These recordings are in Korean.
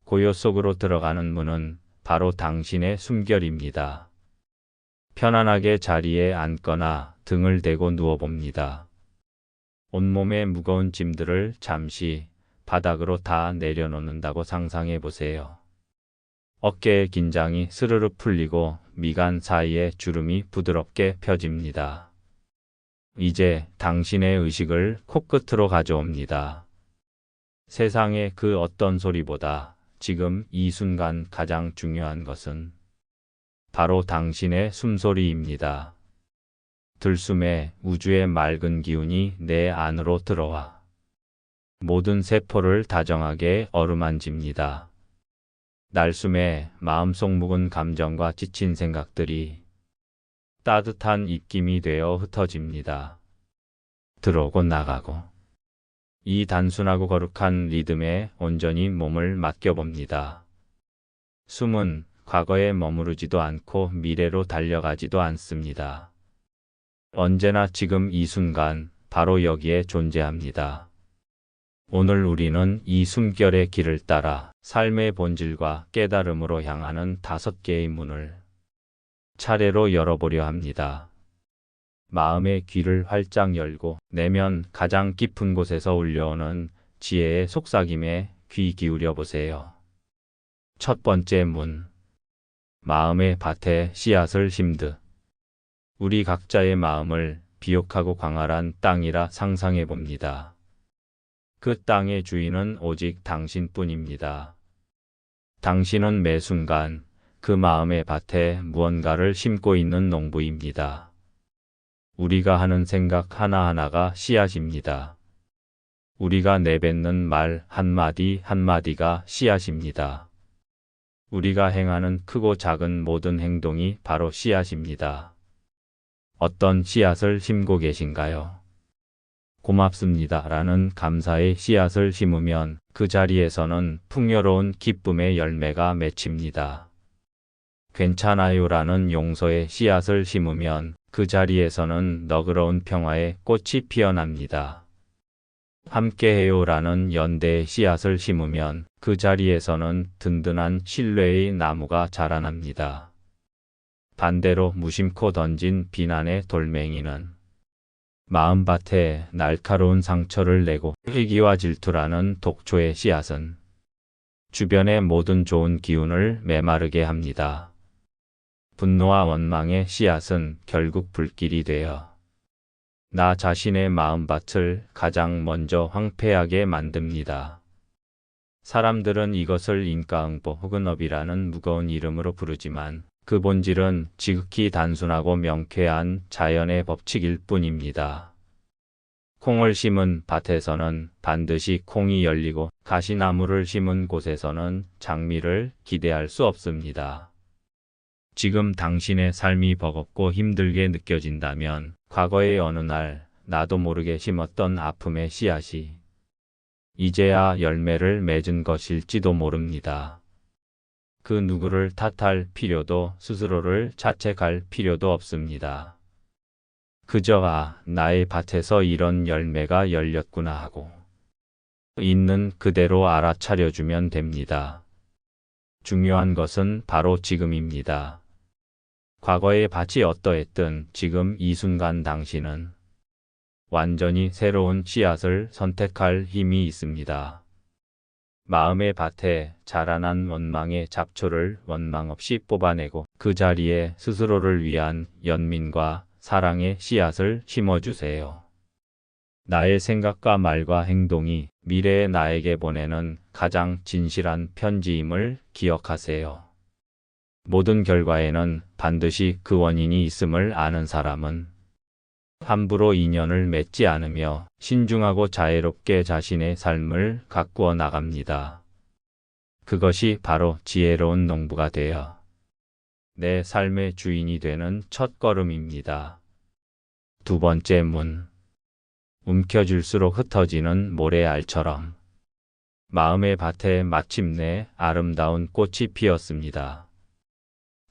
고요 속으로 들어가는 문은 바로 당신의 숨결입니다. 편안하게 자리에 앉거나 등을 대고 누워봅니다. 온몸의 무거운 짐들을 잠시 바닥으로 다 내려놓는다고 상상해 보세요. 어깨의 긴장이 스르르 풀리고 미간 사이에 주름이 부드럽게 펴집니다. 이제 당신의 의식을 코끝으로 가져옵니다. 세상의 그 어떤 소리보다 지금 이 순간 가장 중요한 것은 바로 당신의 숨소리입니다. 들숨에 우주의 맑은 기운이 내 안으로 들어와 모든 세포를 다정하게 어루만집니다. 날숨에 마음속 묵은 감정과 지친 생각들이 따뜻한 입김이 되어 흩어집니다. 들어오고 나가고 이 단순하고 거룩한 리듬에 온전히 몸을 맡겨봅니다. 숨은 과거에 머무르지도 않고 미래로 달려가지도 않습니다. 언제나 지금 이 순간 바로 여기에 존재합니다. 오늘 우리는 이 숨결의 길을 따라 삶의 본질과 깨달음으로 향하는 5개의 문을 차례로 열어보려 합니다. 마음의 귀를 활짝 열고 내면 가장 깊은 곳에서 울려오는 지혜의 속삭임에 귀 기울여 보세요. 첫 번째 문. 마음의 밭에 씨앗을 심듯. 우리 각자의 마음을 비옥하고 광활한 땅이라 상상해 봅니다. 그 땅의 주인은 오직 당신뿐입니다. 당신은 매 순간 그 마음의 밭에 무언가를 심고 있는 농부입니다. 우리가 하는 생각 하나하나가 씨앗입니다. 우리가 내뱉는 말 한마디 한마디가 씨앗입니다. 우리가 행하는 크고 작은 모든 행동이 바로 씨앗입니다. 어떤 씨앗을 심고 계신가요? 고맙습니다 라는 감사의 씨앗을 심으면 그 자리에서는 풍요로운 기쁨의 열매가 맺힙니다. 괜찮아요 라는 용서의 씨앗을 심으면 그 자리에서는 너그러운 평화의 꽃이 피어납니다. 함께해요 라는 연대의 씨앗을 심으면 그 자리에서는 든든한 신뢰의 나무가 자라납니다. 반대로 무심코 던진 비난의 돌멩이는 마음밭에 날카로운 상처를 내고 회기와 질투라는 독초의 씨앗은 주변의 모든 좋은 기운을 메마르게 합니다. 분노와 원망의 씨앗은 결국 불길이 되어 나 자신의 마음밭을 가장 먼저 황폐하게 만듭니다. 사람들은 이것을 인과응보 혹은 업이라는 무거운 이름으로 부르지만 그 본질은 지극히 단순하고 명쾌한 자연의 법칙일 뿐입니다. 콩을 심은 밭에서는 반드시 콩이 열리고 가시나무를 심은 곳에서는 장미를 기대할 수 없습니다. 지금 당신의 삶이 버겁고 힘들게 느껴진다면 과거의 어느 날 나도 모르게 심었던 아픔의 씨앗이 이제야 열매를 맺은 것일지도 모릅니다. 그 누구를 탓할 필요도 스스로를 자책할 필요도 없습니다. 그저 나의 밭에서 이런 열매가 열렸구나 하고 있는 그대로 알아차려주면 됩니다. 중요한 것은 바로 지금입니다. 과거의 밭이 어떠했든 지금 이 순간 당신은 완전히 새로운 씨앗을 선택할 힘이 있습니다. 마음의 밭에 자라난 원망의 잡초를 원망 없이 뽑아내고 그 자리에 스스로를 위한 연민과 사랑의 씨앗을 심어주세요. 나의 생각과 말과 행동이 미래의 나에게 보내는 가장 진실한 편지임을 기억하세요. 모든 결과에는 반드시 그 원인이 있음을 아는 사람은 함부로 인연을 맺지 않으며 신중하고 자애롭게 자신의 삶을 가꾸어 나갑니다. 그것이 바로 지혜로운 농부가 되어 내 삶의 주인이 되는 첫걸음입니다. 두 번째 문. 움켜쥘수록 흩어지는 모래알처럼 마음의 밭에 마침내 아름다운 꽃이 피었습니다.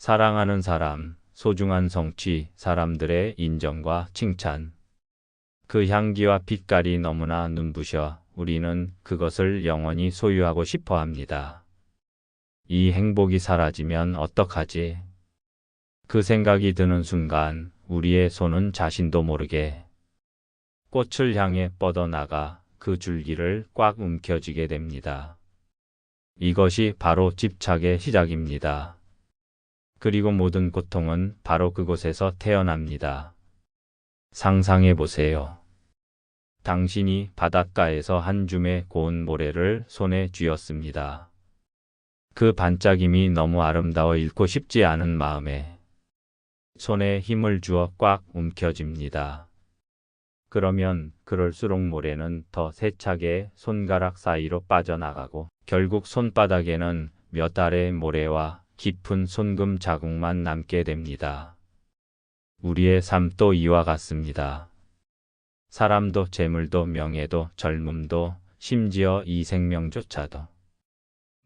사랑하는 사람, 소중한 성취, 사람들의 인정과 칭찬. 그 향기와 빛깔이 너무나 눈부셔 우리는 그것을 영원히 소유하고 싶어 합니다. 이 행복이 사라지면 어떡하지? 그 생각이 드는 순간 우리의 손은 자신도 모르게 꽃을 향해 뻗어나가 그 줄기를 꽉 움켜쥐게 됩니다. 이것이 바로 집착의 시작입니다. 그리고 모든 고통은 바로 그곳에서 태어납니다. 상상해 보세요. 당신이 바닷가에서 한 줌의 고운 모래를 손에 쥐었습니다. 그 반짝임이 너무 아름다워 잃고 싶지 않은 마음에 손에 힘을 주어 꽉 움켜쥡니다. 그러면 그럴수록 모래는 더 세차게 손가락 사이로 빠져나가고 결국 손바닥에는 몇 알의 모래와 깊은 손금 자국만 남게 됩니다. 우리의 삶도 이와 같습니다. 사람도 재물도 명예도 젊음도 심지어 이 생명조차도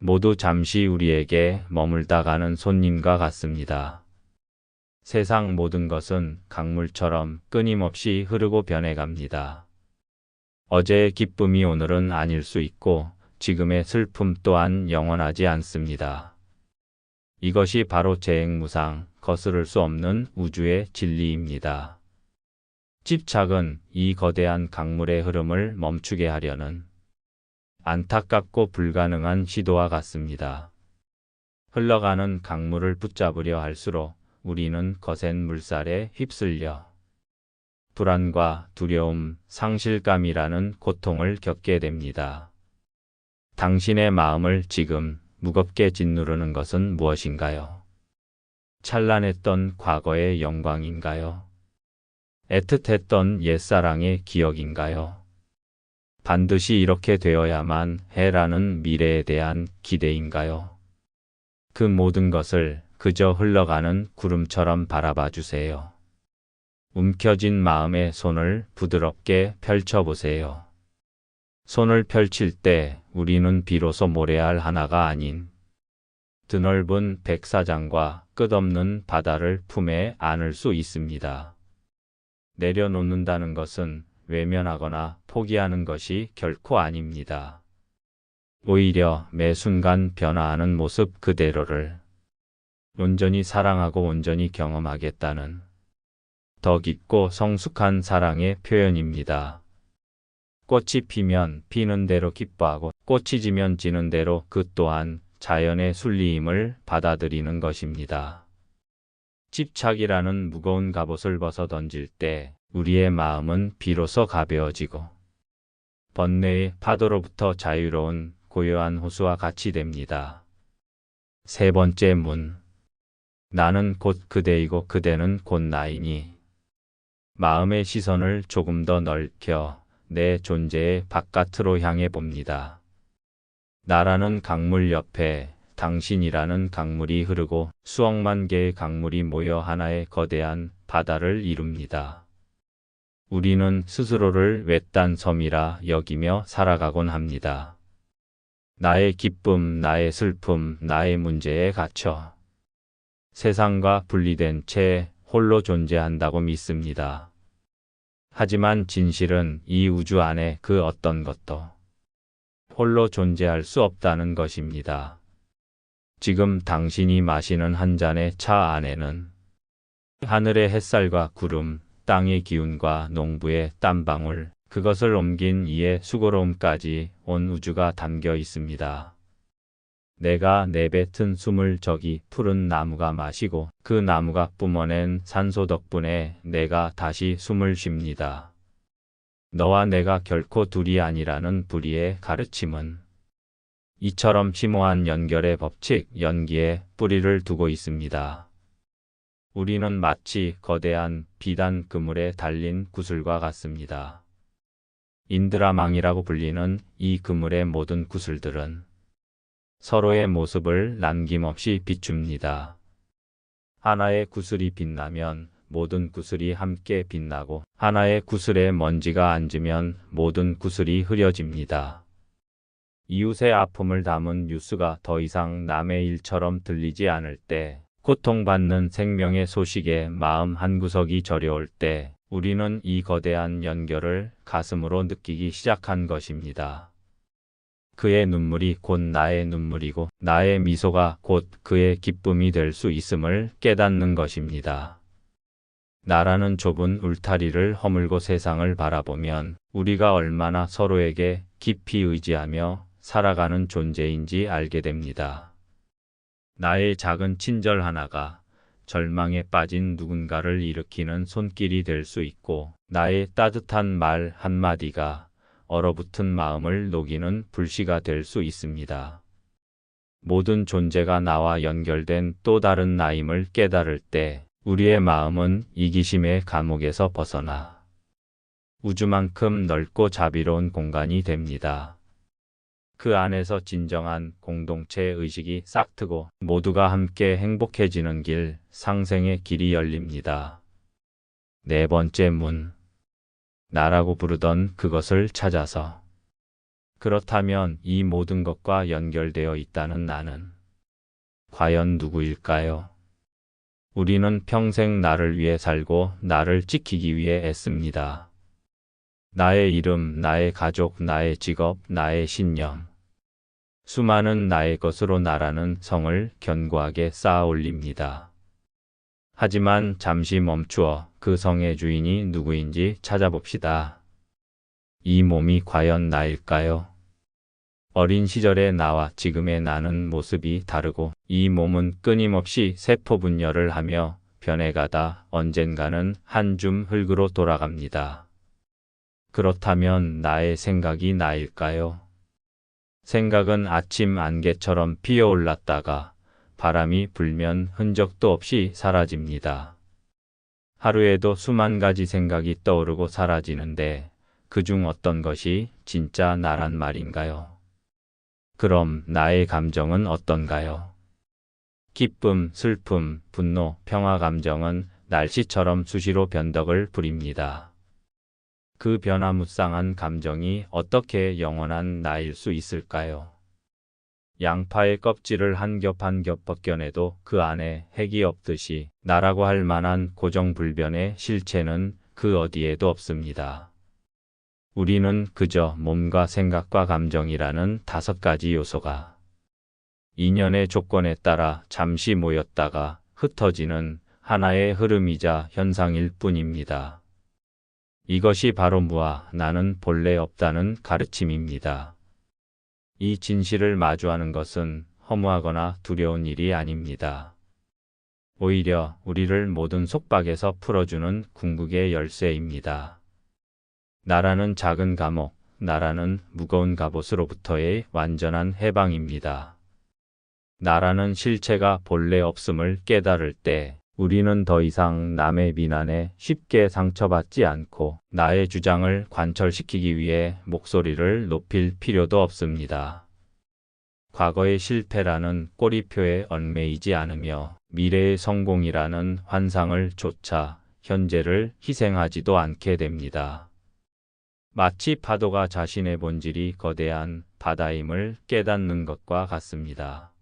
모두 잠시 우리에게 머물다 가는 손님과 같습니다. 세상 모든 것은 강물처럼 끊임없이 흐르고 변해갑니다. 어제의 기쁨이 오늘은 아닐 수 있고 지금의 슬픔 또한 영원하지 않습니다. 이것이 바로 재행무상, 거스를 수 없는 우주의 진리입니다. 집착은 이 거대한 강물의 흐름을 멈추게 하려는 안타깝고 불가능한 시도와 같습니다. 흘러가는 강물을 붙잡으려 할수록 우리는 거센 물살에 휩쓸려 불안과 두려움, 상실감이라는 고통을 겪게 됩니다. 당신의 마음을 지금 무겁게 짓누르는 것은 무엇인가요? 찬란했던 과거의 영광인가요? 애틋했던 옛사랑의 기억인가요? 반드시 이렇게 되어야만 해라는 미래에 대한 기대인가요? 그 모든 것을 그저 흘러가는 구름처럼 바라봐 주세요. 움켜쥔 마음의 손을 부드럽게 펼쳐보세요. 손을 펼칠 때 우리는 비로소 모래알 하나가 아닌 드넓은 백사장과 끝없는 바다를 품에 안을 수 있습니다. 내려놓는다는 것은 외면하거나 포기하는 것이 결코 아닙니다. 오히려 매 순간 변화하는 모습 그대로를 온전히 사랑하고 온전히 경험하겠다는 더 깊고 성숙한 사랑의 표현입니다. 꽃이 피면 피는 대로 기뻐하고 꽃이 지면 지는 대로 그 또한 자연의 순리임을 받아들이는 것입니다. 집착이라는 무거운 갑옷을 벗어 던질 때 우리의 마음은 비로소 가벼워지고 번뇌의 파도로부터 자유로운 고요한 호수와 같이 됩니다. 세 번째 문. 나는 곧 그대이고 그대는 곧 나이니. 마음의 시선을 조금 더 넓혀 내 존재의 바깥으로 향해 봅니다. 나라는 강물 옆에 당신이라는 강물이 흐르고 수억만 개의 강물이 모여 하나의 거대한 바다를 이룹니다. 우리는 스스로를 외딴 섬이라 여기며 살아가곤 합니다. 나의 기쁨, 나의 슬픔, 나의 문제에 갇혀 세상과 분리된 채 홀로 존재한다고 믿습니다. 하지만 진실은 이 우주 안에 그 어떤 것도 홀로 존재할 수 없다는 것입니다. 지금 당신이 마시는 한 잔의 차 안에는 하늘의 햇살과 구름, 땅의 기운과 농부의 땀방울, 그것을 옮긴 이의 수고로움까지 온 우주가 담겨 있습니다. 내가 내뱉은 숨을 저기 푸른 나무가 마시고 그 나무가 뿜어낸 산소 덕분에 내가 다시 숨을 쉽니다. 너와 내가 결코 둘이 아니라는 불의의 가르침은 이처럼 심오한 연결의 법칙, 연기에 뿌리를 두고 있습니다. 우리는 마치 거대한 비단 그물에 달린 구슬과 같습니다. 인드라망이라고 불리는 이 그물의 모든 구슬들은 서로의 모습을 남김없이 비춥니다. 하나의 구슬이 빛나면 모든 구슬이 함께 빛나고 하나의 구슬에 먼지가 앉으면 모든 구슬이 흐려집니다. 이웃의 아픔을 담은 뉴스가 더 이상 남의 일처럼 들리지 않을 때, 고통받는 생명의 소식에 마음 한구석이 저려올 때 우리는 이 거대한 연결을 가슴으로 느끼기 시작한 것입니다. 그의 눈물이 곧 나의 눈물이고 나의 미소가 곧 그의 기쁨이 될 수 있음을 깨닫는 것입니다. 나라는 좁은 울타리를 허물고 세상을 바라보면 우리가 얼마나 서로에게 깊이 의지하며 살아가는 존재인지 알게 됩니다. 나의 작은 친절 하나가 절망에 빠진 누군가를 일으키는 손길이 될 수 있고 나의 따뜻한 말 한마디가 얼어붙은 마음을 녹이는 불씨가 될 수 있습니다. 모든 존재가 나와 연결된 또 다른 나임을 깨달을 때 우리의 마음은 이기심의 감옥에서 벗어나 우주만큼 넓고 자비로운 공간이 됩니다. 그 안에서 진정한 공동체 의식이 싹트고 모두가 함께 행복해지는 길, 상생의 길이 열립니다. 네 번째 문. 나라고 부르던 그것을 찾아서. 그렇다면 이 모든 것과 연결되어 있다는 나는 과연 누구일까요? 우리는 평생 나를 위해 살고 나를 지키기 위해 애씁니다. 나의 이름, 나의 가족, 나의 직업, 나의 신념. 수많은 나의 것으로 나라는 성을 견고하게 쌓아 올립니다. 하지만 잠시 멈추어 그 성의 주인이 누구인지 찾아봅시다. 이 몸이 과연 나일까요? 어린 시절의 나와 지금의 나는 모습이 다르고 이 몸은 끊임없이 세포 분열을 하며 변해가다 언젠가는 한 줌 흙으로 돌아갑니다. 그렇다면 나의 생각이 나일까요? 생각은 아침 안개처럼 피어올랐다가 바람이 불면 흔적도 없이 사라집니다. 하루에도 수만 가지 생각이 떠오르고 사라지는데 그중 어떤 것이 진짜 나란 말인가요? 그럼 나의 감정은 어떤가요? 기쁨, 슬픔, 분노, 평화 감정은 날씨처럼 수시로 변덕을 부립니다. 그 변화무쌍한 감정이 어떻게 영원한 나일 수 있을까요? 양파의 껍질을 한 겹 한 겹 벗겨내도 그 안에 핵이 없듯이 나라고 할 만한 고정불변의 실체는 그 어디에도 없습니다. 우리는 그저 몸과 생각과 감정이라는 5가지 요소가 인연의 조건에 따라 잠시 모였다가 흩어지는 하나의 흐름이자 현상일 뿐입니다. 이것이 바로 무아, 나는 본래 없다는 가르침입니다. 이 진실을 마주하는 것은 허무하거나 두려운 일이 아닙니다. 오히려 우리를 모든 속박에서 풀어주는 궁극의 열쇠입니다. 나라는 작은 감옥, 나라는 무거운 갑옷으로부터의 완전한 해방입니다. 나라는 실체가 본래 없음을 깨달을 때 우리는 더 이상 남의 비난에 쉽게 상처받지 않고 나의 주장을 관철시키기 위해 목소리를 높일 필요도 없습니다. 과거의 실패라는 꼬리표에 얽매이지 않으며 미래의 성공이라는 환상을 쫓아 현재를 희생하지도 않게 됩니다. 마치 파도가 자신의 본질이 거대한 바다임을 깨닫는 것과 같습니다.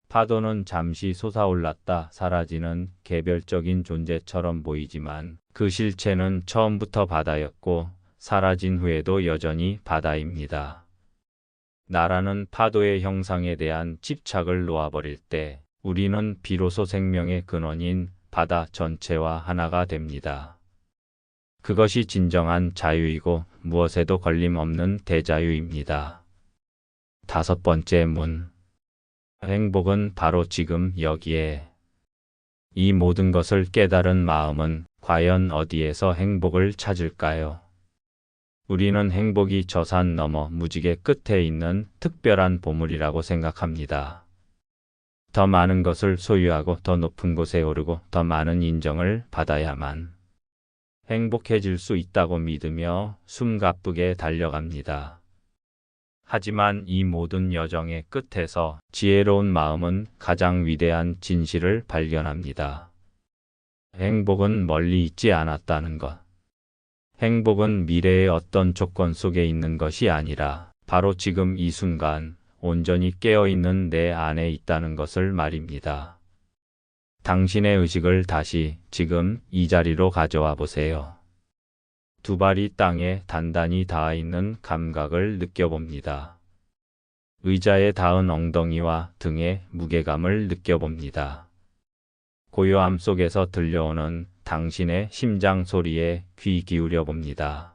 파도는 잠시 솟아올랐다 사라지는 개별적인 존재처럼 보이지만 그 실체는 처음부터 바다였고 사라진 후에도 여전히 바다입니다. 나라는 파도의 형상에 대한 집착을 놓아버릴 때 우리는 비로소 생명의 근원인 바다 전체와 하나가 됩니다. 그것이 진정한 자유이고 무엇에도 걸림없는 대자유입니다. 5번째 문. 행복은 바로 지금 여기에. 이 모든 것을 깨달은 마음은 과연 어디에서 행복을 찾을까요? 우리는 행복이 저 산 너머 무지개 끝에 있는 특별한 보물이라고 생각합니다. 더 많은 것을 소유하고 더 높은 곳에 오르고 더 많은 인정을 받아야만 행복해질 수 있다고 믿으며 숨가쁘게 달려갑니다. 하지만 이 모든 여정의 끝에서 지혜로운 마음은 가장 위대한 진실을 발견합니다. 행복은 멀리 있지 않았다는 것. 행복은 미래의 어떤 조건 속에 있는 것이 아니라 바로 지금 이 순간 온전히 깨어있는 내 안에 있다는 것을 말입니다. 당신의 의식을 다시 지금 이 자리로 가져와 보세요. 두 발이 땅에 단단히 닿아 있는 감각을 느껴봅니다. 의자에 닿은 엉덩이와 등의 무게감을 느껴봅니다. 고요함 속에서 들려오는 당신의 심장 소리에 귀 기울여 봅니다.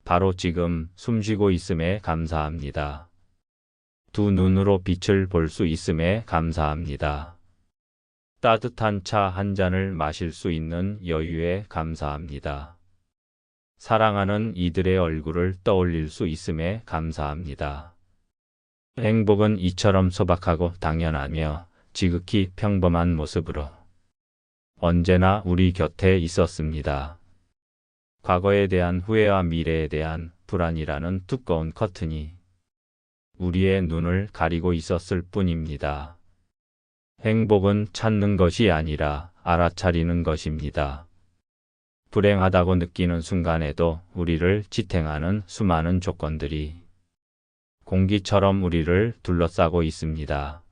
바로 지금 숨쉬고 있음에 감사합니다. 두 눈으로 빛을 볼 수 있음에 감사합니다. 따뜻한 차 한 잔을 마실 수 있는 여유에 감사합니다. 사랑하는 이들의 얼굴을 떠올릴 수 있음에 감사합니다. 행복은 이처럼 소박하고 당연하며 지극히 평범한 모습으로 언제나 우리 곁에 있었습니다. 과거에 대한 후회와 미래에 대한 불안이라는 두꺼운 커튼이 우리의 눈을 가리고 있었을 뿐입니다. 행복은 찾는 것이 아니라 알아차리는 것입니다. 불행하다고 느끼는 순간에도 우리를 지탱하는 수많은 조건들이 공기처럼 우리를 둘러싸고 있습니다.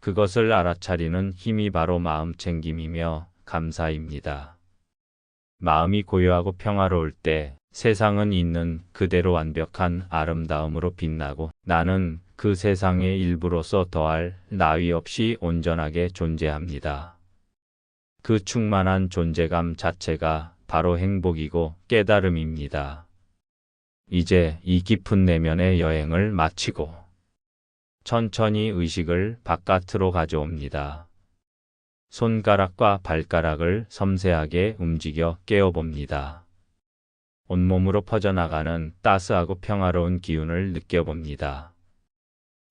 그것을 알아차리는 힘이 바로 마음 챙김이며 감사입니다. 마음이 고요하고 평화로울 때 세상은 있는 그대로 완벽한 아름다움으로 빛나고 나는 그 세상의 일부로서 더할 나위 없이 온전하게 존재합니다. 그 충만한 존재감 자체가 바로 행복이고 깨달음입니다. 이제 이 깊은 내면의 여행을 마치고 천천히 의식을 바깥으로 가져옵니다. 손가락과 발가락을 섬세하게 움직여 깨워봅니다. 온몸으로 퍼져나가는 따스하고 평화로운 기운을 느껴봅니다.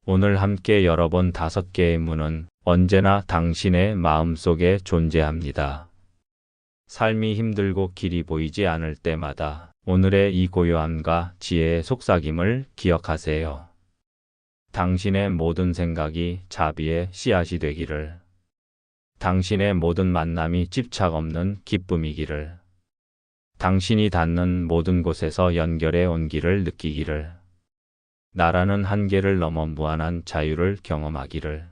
오늘 함께 열어본 5개의 문은 언제나 당신의 마음속에 존재합니다. 삶이 힘들고 길이 보이지 않을 때마다 오늘의 이 고요함과 지혜의 속삭임을 기억하세요. 당신의 모든 생각이 자비의 씨앗이 되기를. 당신의 모든 만남이 집착 없는 기쁨이기를. 당신이 닿는 모든 곳에서 연결의 온기를 느끼기를. 나라는 한계를 넘어 무한한 자유를 경험하기를.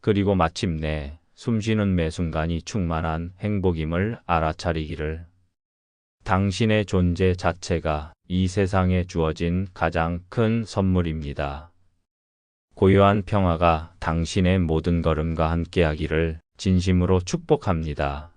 그리고 마침내 숨쉬는 매 순간이 충만한 행복임을 알아차리기를. 당신의 존재 자체가 이 세상에 주어진 가장 큰 선물입니다. 고요한 평화가 당신의 모든 걸음과 함께하기를 진심으로 축복합니다.